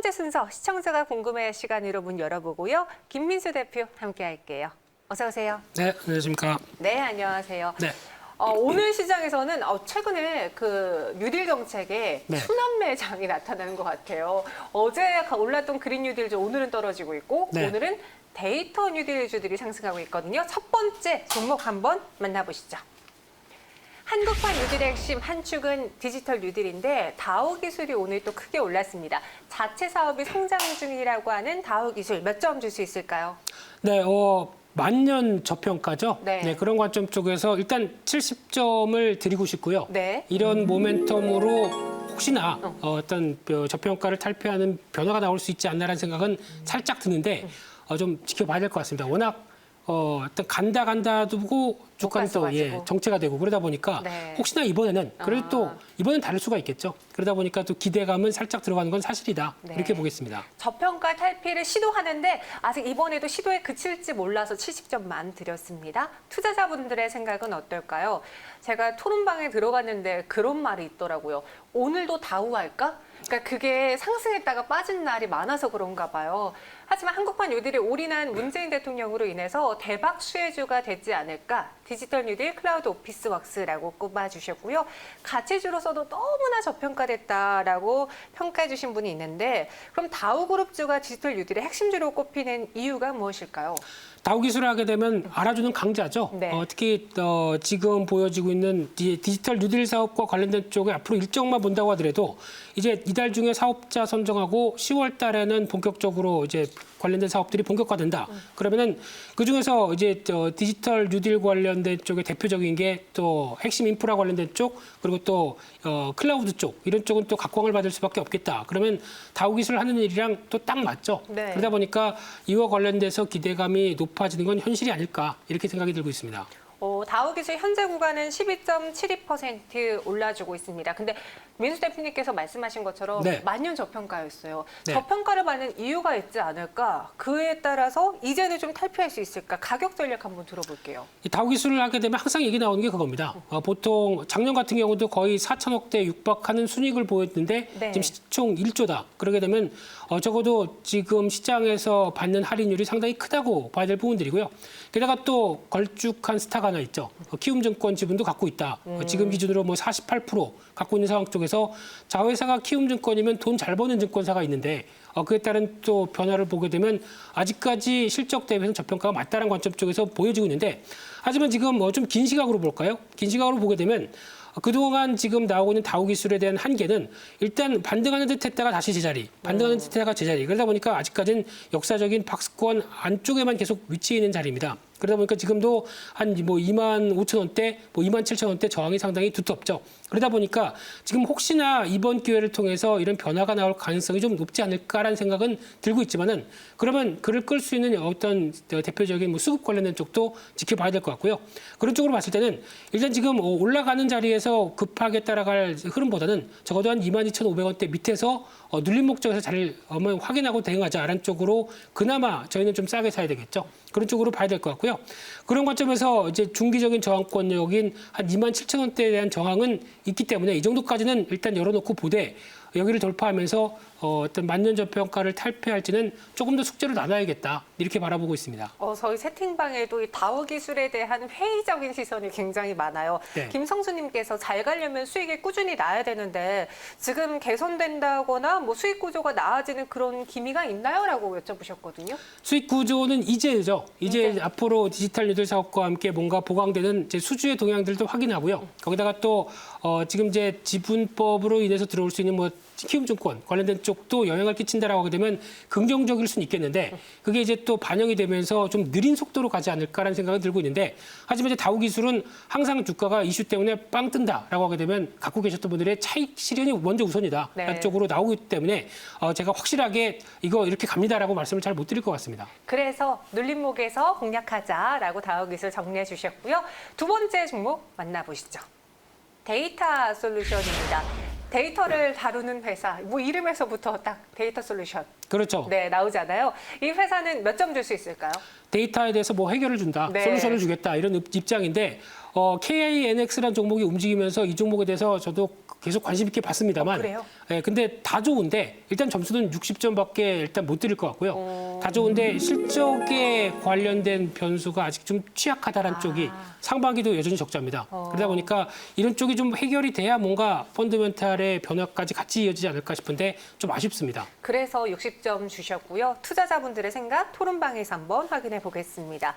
번째 순서 시청자가 궁금해할 시간으로 문 열어보고요. 김민수 대표 함께 할게요. 어서 오세요. 네, 안녕하십니까. 네, 안녕하세요. 네. 오늘 시장에서는 최근에 그 뉴딜 정책에 네. 순환 매장이 나타나는 것 같아요. 어제 올랐던 그린 뉴딜주 오늘은 떨어지고 있고 네. 오늘은 데이터 뉴딜주들이 상승하고 있거든요. 첫 번째 종목 한번 만나보시죠. 한국판 뉴딜의 핵심 한 축은 디지털 뉴딜인데 다우기술이 오늘 또 크게 올랐습니다. 자체 사업이 성장 중이라고 하는 다우기술 몇 점 줄 수 있을까요? 네, 만년 저평가죠. 네. 그런 관점 쪽에서 일단 70점을 드리고 싶고요. 네. 이런 모멘텀으로 혹시나 어떤 저평가를 탈피하는 변화가 나올 수 있지 않나라는 생각은 살짝 드는데 좀 지켜봐야 될 것 같습니다. 워낙 어떤 간다 두고 주가는 또 정체가 되고 그러다 보니까 네. 혹시나 이번에는 그래도 또 이번엔 다를 수가 있겠죠. 그러다 보니까 또 기대감은 살짝 들어가는 건 사실이다. 네. 이렇게 보겠습니다. 저평가 탈피를 시도하는데 아직 이번에도 시도에 그칠지 몰라서 70점만 드렸습니다. 투자자분들의 생각은 어떨까요? 제가 토론방에 들어갔는데 그런 말이 있더라고요. 오늘도 다우 할까? 그러니까 그게 상승했다가 빠진 날이 많아서 그런가 봐요. 하지만 한국판 뉴딜에 올인한 문재인 대통령으로 인해서 대박 수혜주가 되지 않을까? 디지털 뉴딜 클라우드 오피스 웍스라고 꼽아주셨고요. 가치주로서도 너무나 저평가됐다라고 평가해 주신 분이 있는데 그럼 다우그룹주가 디지털 뉴딜의 핵심주로 꼽히는 이유가 무엇일까요? 다우기술을 하게 되면 알아주는 강자죠. 네. 특히 지금 보여지고 있는 디지털 뉴딜 사업과 관련된 쪽에 앞으로 일정만 본다고 하더라도 이제 이달 중에 사업자 선정하고 10월 달에는 본격적으로 이제 관련된 사업들이 본격화된다. 그러면은 그 중에서 이제 디지털 뉴딜 관련된 쪽에 대표적인 게 또 핵심 인프라 관련된 쪽 그리고 또 클라우드 쪽 이런 쪽은 또 각광을 받을 수밖에 없겠다. 그러면 다우기술 하는 일이랑 또 딱 맞죠. 네. 그러다 보니까 이와 관련돼서 기대감이 높아지는 건 현실이 아닐까 이렇게 생각이 들고 있습니다. 다우기술 현재 구간은 12.72% 올라주고 있습니다. 근데 민수 대표님께서 말씀하신 것처럼 네. 만년 저평가였어요. 네. 저평가를 받는 이유가 있지 않을까? 그에 따라서 이제는 좀 탈피할 수 있을까? 가격 전략 한번 들어볼게요. 이 다우기술을 하게 되면 항상 얘기 나오는 게 그겁니다. 보통 작년 같은 경우도 거의 4천억대 육박하는 순이익을 보였는데 네. 지금 시총 1조다. 그러게 되면 적어도 지금 시장에서 받는 할인율이 상당히 크다고 봐야 될 부분들이고요. 게다가 또 걸쭉한 스타가 하나 있죠. 키움증권 지분도 갖고 있다. 지금 기준으로 뭐 48% 갖고 있는 상황 쪽에서 자회사가 키움증권이면 돈 잘 버는 증권사가 있는데 그에 따른 또 변화를 보게 되면 아직까지 실적 대비해서 저평가가 맞다는 관점 쪽에서 보여지고 있는데 하지만 지금 좀 긴 시각으로 볼까요? 긴 시각으로 보게 되면 그동안 지금 나오고 있는 다우기술에 대한 한계는 일단 반등하는 듯 했다가 다시 제자리, 반등하는 듯 했다가 제자리. 그러다 보니까 아직까지는 역사적인 박스권 안쪽에만 계속 위치해 있는 자리입니다. 그러다 보니까 지금도 한 25,000원대, 27,000원대 저항이 상당히 두텁죠. 그러다 보니까 지금 혹시나 이번 기회를 통해서 이런 변화가 나올 가능성이 좀 높지 않을까라는 생각은 들고 있지만은 그러면 그를 끌 수 있는 어떤 대표적인 수급 관련된 쪽도 지켜봐야 될 것 같고요. 그런 쪽으로 봤을 때는 일단 지금 올라가는 자리에서 급하게 따라갈 흐름보다는 적어도 한 22,500원대 밑에서 눌림 목적에서 잘 확인하고 대응하자라는 쪽으로 그나마 저희는 좀 싸게 사야 되겠죠. 그런 쪽으로 봐야 될 것 같고요. 그런 관점에서 이제 중기적인 저항권역인 한 27,000원대에 대한 저항은 있기 때문에 이 정도까지는 일단 열어놓고 보되 여기를 돌파하면서 어떤 만년 저평가를 탈피할지는 조금 더 숙제를 나눠야겠다 이렇게 바라보고 있습니다. 저희 채팅방에도 이 다우기술에 대한 회의적인 시선이 굉장히 많아요. 네. 김성수님께서 잘 가려면 수익이 꾸준히 나야 되는데 지금 개선된다거나 뭐 수익 구조가 나아지는 그런 기미가 있나요? 라고 여쭤보셨거든요. 수익 구조는 이제죠. 이제 앞으로 디지털 뉴딜 사업과 함께 뭔가 보강되는 이제 수주의 동향들도 확인하고요. 거기다가 또 지금 이제 지분법으로 인해서 들어올 수 있는 뭐 키움증권 관련된 쪽도 영향을 끼친다라고 하게 되면 긍정적일 수는 있겠는데 그게 이제 또 반영이 되면서 좀 느린 속도로 가지 않을까라는 생각이 들고 있는데 하지만 이제 다우기술은 항상 주가가 이슈 때문에 빵 뜬다라고 하게 되면 갖고 계셨던 분들의 차익 실현이 먼저 우선이다. 네. 쪽으로 나오기 때문에 제가 확실하게 이거 이렇게 갑니다라고 말씀을 잘 못 드릴 것 같습니다. 그래서 눌림목에서 공략하자라고 다우기술 정리해 주셨고요. 두 번째 종목 만나보시죠. 데이터 솔루션입니다. 데이터를 다루는 회사, 뭐 이름에서부터 딱 데이터 솔루션. 그렇죠. 네, 나오잖아요. 이 회사는 몇 점 줄 수 있을까요? 데이터에 대해서 뭐 해결을 준다, 네. 솔루션을 주겠다 이런 입장인데 KINX라는 종목이 움직이면서 이 종목에 대해서 저도 계속 관심 있게 봤습니다만. 그래요? 예, 근데 다 좋은데 일단 점수는 60점밖에 일단 못 드릴 것 같고요. 다 좋은데 실적에 관련된 변수가 아직 좀 취약하다라는 쪽이 상반기도 여전히 적자입니다. 그러다 보니까 이런 쪽이 좀 해결이 돼야 뭔가 펀드멘탈의 변화까지 같이 이어지지 않을까 싶은데 좀 아쉽습니다. 그래서 60점 주셨고요. 투자자분들의 생각 토론방에서 한번 확인해 보겠습니다.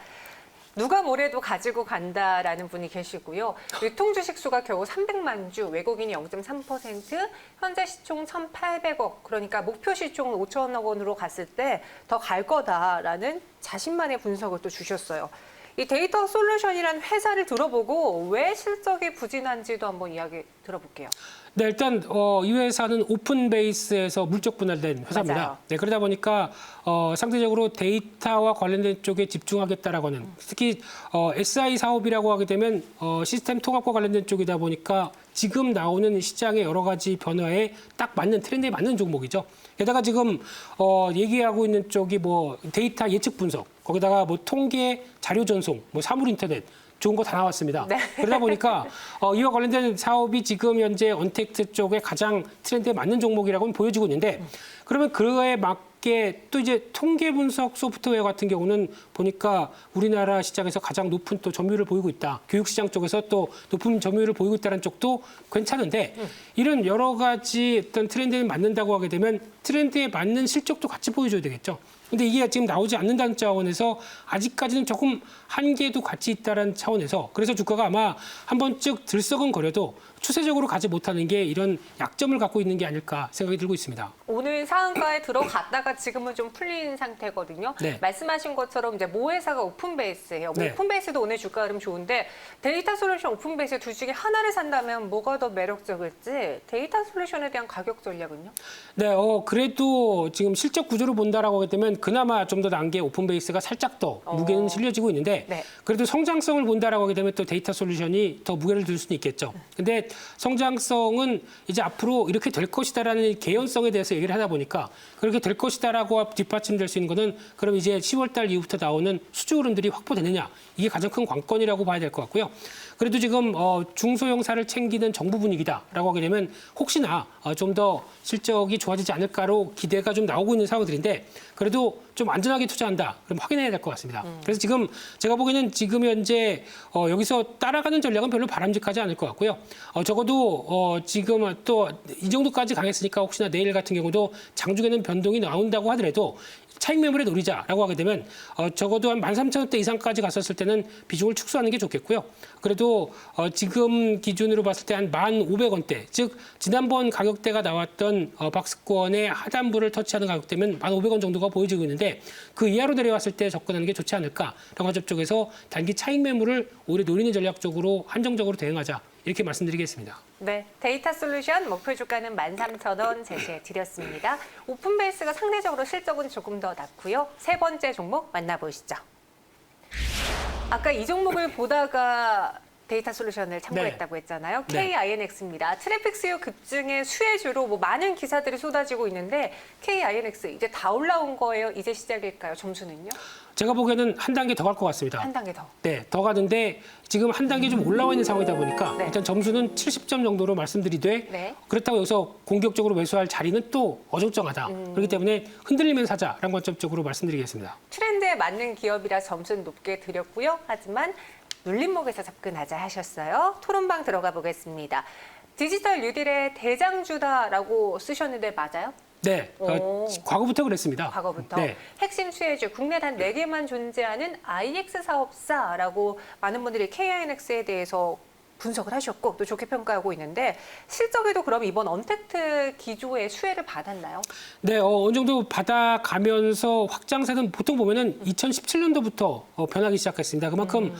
누가 뭐래도 가지고 간다라는 분이 계시고요. 유통 주식 수가 겨우 300만 주, 외국인이 0.3%, 현재 시총 1,800억, 그러니까 목표 시총은 5천억 원으로 갔을 때 더 갈 거다라는 자신만의 분석을 또 주셨어요. 이 데이터 솔루션이라는 회사를 들어보고 왜 실적이 부진한지도 한번 이야기 들어볼게요. 네, 일단 이 회사는 오픈 베이스에서 물적 분할된 회사입니다. 맞아요. 네, 그러다 보니까 상대적으로 데이터와 관련된 쪽에 집중하겠다라고 하는 특히 SI 사업이라고 하게 되면 시스템 통합과 관련된 쪽이다 보니까 지금 나오는 시장의 여러 가지 변화에 딱 맞는 트렌드에 맞는 종목이죠. 게다가 지금 얘기하고 있는 쪽이 뭐 데이터 예측 분석, 거기다가 뭐 통계 자료 전송, 뭐 사물 인터넷 좋은 거 다 나왔습니다. 네. 그러다 보니까 이와 관련된 사업이 지금 현재 언택트 쪽에 가장 트렌드에 맞는 종목이라고는 보여지고 있는데 그러면 그에 맞게 또 이제 통계 분석 소프트웨어 같은 경우는 보니까 우리나라 시장에서 가장 높은 또 점유율을 보이고 있다. 교육 시장 쪽에서 또 높은 점유율을 보이고 있다는 쪽도 괜찮은데 이런 여러 가지 어떤 트렌드에 맞는다고 하게 되면 트렌드에 맞는 실적도 같이 보여줘야 되겠죠. 근데 이게 지금 나오지 않는다는 차원에서 아직까지는 조금 한계도 같이 있다는 차원에서 그래서 주가가 아마 한 번쯤 들썩은거려도 추세적으로 가지 못하는 게 이런 약점을 갖고 있는 게 아닐까 생각이 들고 있습니다. 오늘 상한가에 들어갔다가 지금은 좀 풀린 상태거든요. 네. 말씀하신 것처럼 이제 모 회사가 오픈 베이스예요. 네. 오픈 베이스도 오늘 주가 흐름 좋은데 데이터 솔루션 오픈 베이스 둘 중에 하나를 산다면 뭐가 더 매력적일지 데이터 솔루션에 대한 가격 전략은요? 네, 그래도 지금 실적 구조를 본다라고 하게 되면 그나마 좀 더 나은 게 오픈 베이스가 살짝 더 무게는 실려지고 있는데 네. 그래도 성장성을 본다라고 하게 되면 또 데이터 솔루션이 더 무게를 들 수는 있겠죠. 근데 성장성은 이제 앞으로 이렇게 될 것이다라는 개연성에 대해서 얘기를 하다 보니까 그렇게 될 것이다라고 뒷받침될 수 있는 거는 그럼 이제 10월 달 이후부터 나오는 수주 흐름들이 확보되느냐 이게 가장 큰 관건이라고 봐야 될 것 같고요. 그래도 지금 중소형사를 챙기는 정부 분위기다라고 하게 되면 혹시나 좀 더 실적이 좋아지지 않을까로 기대가 좀 나오고 있는 상황들인데 그래도 좀 안전하게 투자한다. 그럼 확인해야 될 것 같습니다. 그래서 지금 제가 보기에는 지금 현재 여기서 따라가는 전략은 별로 바람직하지 않을 것 같고요. 적어도 지금 또 이 정도까지 강했으니까 혹시나 내일 같은 경우도 장중에는 변동이 나온다고 하더라도 차익 매물에 노리자라고 하게 되면 적어도 한 13,000원대 이상까지 갔었을 때는 비중을 축소하는 게 좋겠고요. 그래도 지금 기준으로 봤을 때 한 1,500원대, 즉 지난번 가격대가 나왔던 박스권의 하단부를 터치하는 가격대면 1,500원 정도가 보여지고 있는데 그 이하로 내려왔을 때 접근하는 게 좋지 않을까라고 관점 쪽에서 단기 차익 매물을 오히려 노리는 전략 쪽으로 한정적으로 대응하자. 이렇게 말씀드리겠습니다. 네, 데이터 솔루션 목표 주가는 13,000원 제시해 드렸습니다. 오픈 베이스가 상대적으로 실적은 조금 더 낮고요. 세 번째 종목 만나보시죠. 아까 이 종목을 보다가 데이터 솔루션을 참고했다고 했잖아요. 네. KINX입니다. 트래픽 수요 급증의 수혜주로 뭐 많은 기사들이 쏟아지고 있는데 KINX 이제 다 올라온 거예요? 이제 시작일까요? 점수는요? 제가 보기에는 한 단계 더 갈 것 같습니다. 한 단계 더. 네, 더 가는데 지금 한 단계 좀 올라와 있는 상황이다 보니까 네. 일단 점수는 70점 정도로 말씀드리되 네. 그렇다고 여기서 공격적으로 매수할 자리는 또 어정쩡하다. 그렇기 때문에 흔들리면서 사자라는 관점 쪽으로 말씀드리겠습니다. 트렌드에 맞는 기업이라 점수는 높게 드렸고요. 하지만 눌림목에서 접근하자 하셨어요. 토론방 들어가 보겠습니다. 디지털 뉴딜의 대장주다라고 쓰셨는데 맞아요? 네, 과거부터 그랬습니다. 과거부터. 네. 핵심 수혜주, 국내 단 4개만 존재하는 IX 사업사라고 많은 분들이 KINX에 대해서 분석을 하셨고 또 좋게 평가하고 있는데 실적에도 그럼 이번 언택트 기조의 수혜를 받았나요? 네, 어느 정도 받아가면서 확장세는 보통 보면은 2017년도부터 변하기 시작했습니다. 그만큼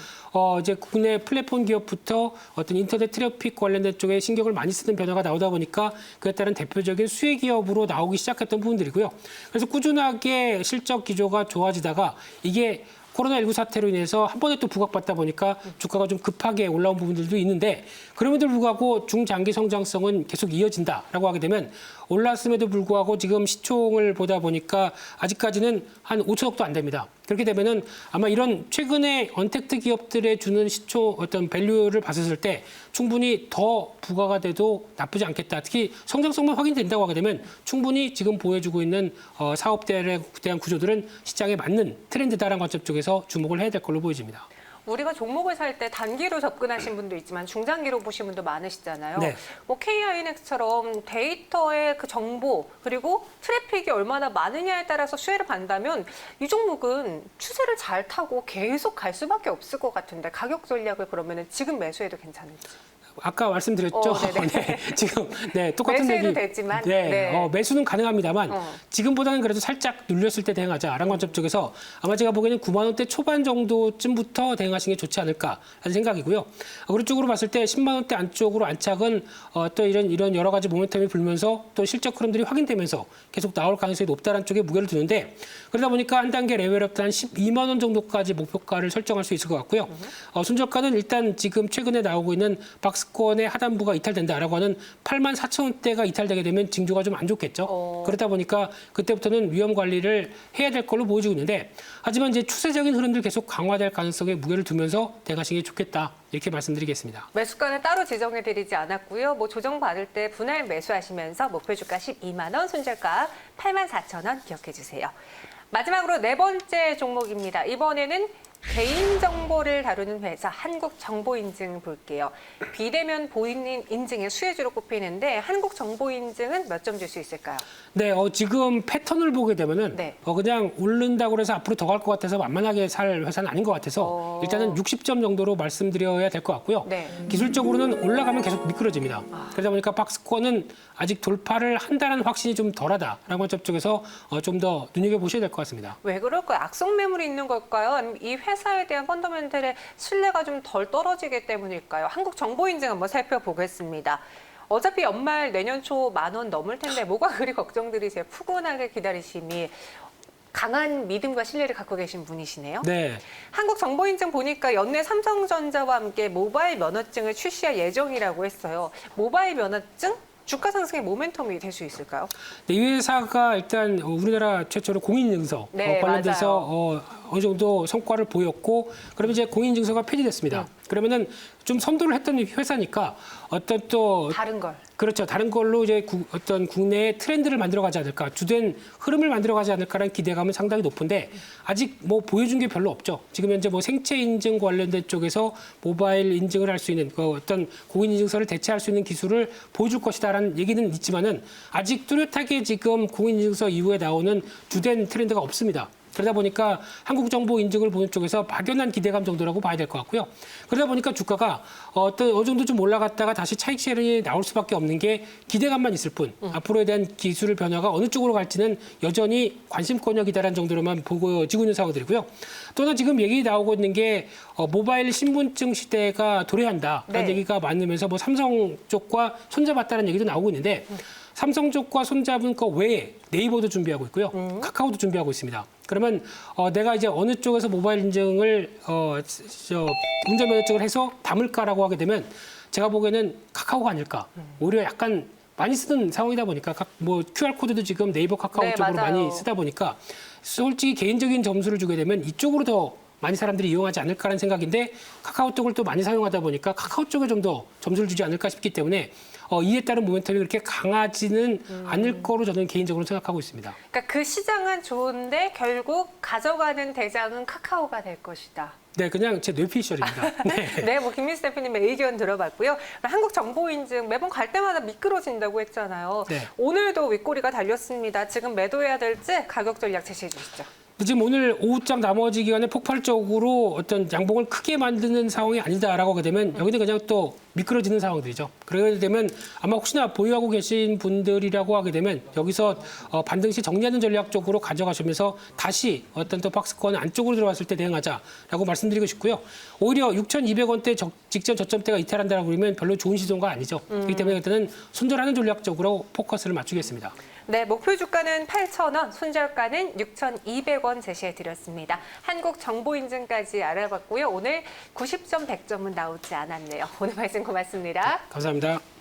이제 국내 플랫폼 기업부터 어떤 인터넷 트래픽 관련된 쪽에 신경을 많이 쓰는 변화가 나오다 보니까 그에 따른 대표적인 수혜 기업으로 나오기 시작했던 부분들이고요. 그래서 꾸준하게 실적 기조가 좋아지다가 이게 코로나19 사태로 인해서 한 번에 또 부각받다 보니까 주가가 좀 급하게 올라온 부분들도 있는데 그럼에도 불구하고 중장기 성장성은 계속 이어진다라고 하게 되면 올랐음에도 불구하고 지금 시총을 보다 보니까 아직까지는 한 5천억도 안 됩니다. 그렇게 되면은 아마 이런 최근에 언택트 기업들에 주는 시총 어떤 밸류를 봤을 때 충분히 더 부과가 돼도 나쁘지 않겠다. 특히 성장성만 확인된다고 하게 되면 충분히 지금 보여주고 있는 사업들에 대한 구조들은 시장에 맞는 트렌드다라는 관점 쪽에서 주목을 해야 될 걸로 보여집니다. 우리가 종목을 살 때 단기로 접근하신 분도 있지만 중장기로 보신 분도 많으시잖아요. 네. 뭐 KINX처럼 데이터의 그 정보 그리고 트래픽이 얼마나 많으냐에 따라서 수혜를 받는다면 이 종목은 추세를 잘 타고 계속 갈 수밖에 없을 것 같은데 가격 전략을 그러면은 지금 매수해도 괜찮을지. 아까 말씀드렸죠. 네, 지금 똑같은 매수해도 얘기. 됐지만, 네, 네. 매수는 가능합니다만 지금보다는 그래도 살짝 눌렸을 때 대응하자라는 관점 쪽에서 아마 제가 보기에는 9만 원대 초반 정도쯤부터 대응하시는 게 좋지 않을까라는 생각이고요. 그런 쪽으로 봤을 때 10만 원대 안쪽으로 안착은 또 이런 여러 가지 모멘텀이 불면서 또 실적 흐름들이 확인되면서 계속 나올 가능성이 높다는 쪽에 무게를 두는데 그러다 보니까 한 단계 레벨업 한 12만 원 정도까지 목표가를 설정할 수 있을 것 같고요. 손절가는 일단 지금 최근에 나오고 있는 박스권의 하단부가 이탈된다라고 하는 8만 4천 원대가 이탈되게 되면 징조가 좀 안 좋겠죠. 그러다 보니까 그때부터는 위험 관리를 해야 될 걸로 보여지고 있는데 하지만 이제 추세적인 흐름들 계속 강화될 가능성에 무게를 두면서 대응하시는 게 좋겠다. 이렇게 말씀드리겠습니다. 매수가는 따로 지정해드리지 않았고요. 뭐 조정받을 때 분할 매수하시면서 목표주가 12만 원, 손절가 8만 4천 원 기억해 주세요. 마지막으로 네 번째 종목입니다. 이번에는 개인정보를 다루는 회사 한국정보인증 볼게요. 비대면 본인 인증의 수혜주로 꼽히는데 한국정보인증은 몇 점 줄 수 있을까요? 네, 지금 패턴을 보게 되면은 네. 그냥 오른다고 해서 앞으로 더 갈 것 같아서 만만하게 살 회사는 아닌 것 같아서 일단은 60점 정도로 말씀드려야 될 것 같고요. 네. 기술적으로는 올라가면 계속 미끄러집니다. 그러다 보니까 박스권은 아직 돌파를 한다는 확신이 좀 덜하다라는 관점 쪽에서 좀 더 눈여겨보셔야 될 것 같습니다. 왜 그럴까요? 악성 매물이 있는 걸까요? 아니면 이 회사에 대한 펀더멘털의 신뢰가 좀 덜 떨어지기 때문일까요? 한국정보인증 한번 살펴보겠습니다. 어차피 연말 내년 초 10,000원 넘을 텐데 뭐가 그리 걱정들이세요? 푸근하게 기다리심이 강한 믿음과 신뢰를 갖고 계신 분이시네요. 네. 한국정보인증 보니까 연내 삼성전자와 함께 모바일 면허증을 출시할 예정이라고 했어요. 모바일 면허증? 주가 상승의 모멘텀이 될 수 있을까요? 네, 이 회사가 일단 우리나라 최초로 공인인증서 네, 관련돼서 어느 정도 성과를 보였고 그러면 이제 공인인증서가 폐지됐습니다. 그러면은 좀 선도를 했던 회사니까 어떤 또 다른 걸. 그렇죠. 다른 걸로 이제 어떤 국내의 트렌드를 만들어가지 않을까, 주된 흐름을 만들어가지 않을까라는 기대감은 상당히 높은데 아직 뭐 보여준 게 별로 없죠. 지금 현재 뭐 생체 인증 관련된 쪽에서 모바일 인증을 할 수 있는 그 어떤 공인 인증서를 대체할 수 있는 기술을 보여줄 것이다라는 얘기는 있지만은 아직 뚜렷하게 지금 공인 인증서 이후에 나오는 주된 트렌드가 없습니다. 그러다 보니까 한국정보 인증을 보는 쪽에서 막연한 기대감 정도라고 봐야 될 것 같고요. 그러다 보니까 주가가 어느 정도 좀 올라갔다가 다시 차익 실현이 나올 수밖에 없는 게 기대감만 있을 뿐 앞으로에 대한 기술 변화가 어느 쪽으로 갈지는 여전히 관심권역이다라는 정도로만 보여지고 있는 상황들이고요. 또 하나 지금 얘기 나오고 있는 게 모바일 신분증 시대가 도래한다라는 네. 얘기가 많으면서 뭐 삼성 쪽과 손잡았다는 얘기도 나오고 있는데 삼성 쪽과 손잡은 거 외에 네이버도 준비하고 있고요. 카카오도 준비하고 있습니다. 그러면 내가 이제 어느 쪽에서 모바일 인증을 운전면허증을 해서 담을까라고 하게 되면 제가 보기에는 카카오가 아닐까. 오히려 약간 많이 쓰는 상황이다 보니까 뭐 QR코드도 지금 네이버 카카오 네, 쪽으로 맞아요. 많이 쓰다 보니까 솔직히 개인적인 점수를 주게 되면 이쪽으로 더 많이 사람들이 이용하지 않을까라는 생각인데 카카오톡을 또 많이 사용하다 보니까 카카오 쪽에 좀 더 점수를 주지 않을까 싶기 때문에 이에 따른 모멘텀이 그렇게 강하지는 않을 거로 저는 개인적으로 생각하고 있습니다. 그러니까 그 시장은 좋은데 결국 가져가는 대장은 카카오가 될 것이다. 네, 그냥 제 뇌피셜입니다. 네. 네, 뭐 김민수 대표님의 의견 들어봤고요. 한국정보인증 매번 갈 때마다 미끄러진다고 했잖아요. 네. 오늘도 윗꼬리가 달렸습니다. 지금 매도해야 될지 가격 전략 제시해 주시죠. 지금 오늘 오후장 나머지 기간에 폭발적으로 어떤 양봉을 크게 만드는 상황이 아니다라고 하게 되면 여기는 그냥 또 미끄러지는 상황들이죠. 그러게 되면 아마 혹시나 보유하고 계신 분들이라고 하게 되면 여기서 반등 시 정리하는 전략 쪽으로 가져가시면서 다시 어떤 또 박스권 안쪽으로 들어갔을 때 대응하자라고 말씀드리고 싶고요. 오히려 6,200원대 직전 저점대가 이탈한다라고 그러면 별로 좋은 시도가 아니죠. 그렇기 때문에 일단은 손절하는 전략적으로 포커스를 맞추겠습니다. 네, 목표 주가는 8,000원, 손절가는 6,200원 제시해 드렸습니다. 한국 정보인증까지 알아봤고요. 오늘 90점, 100점은 나오지 않았네요. 오늘 말씀 고맙습니다. 감사합니다.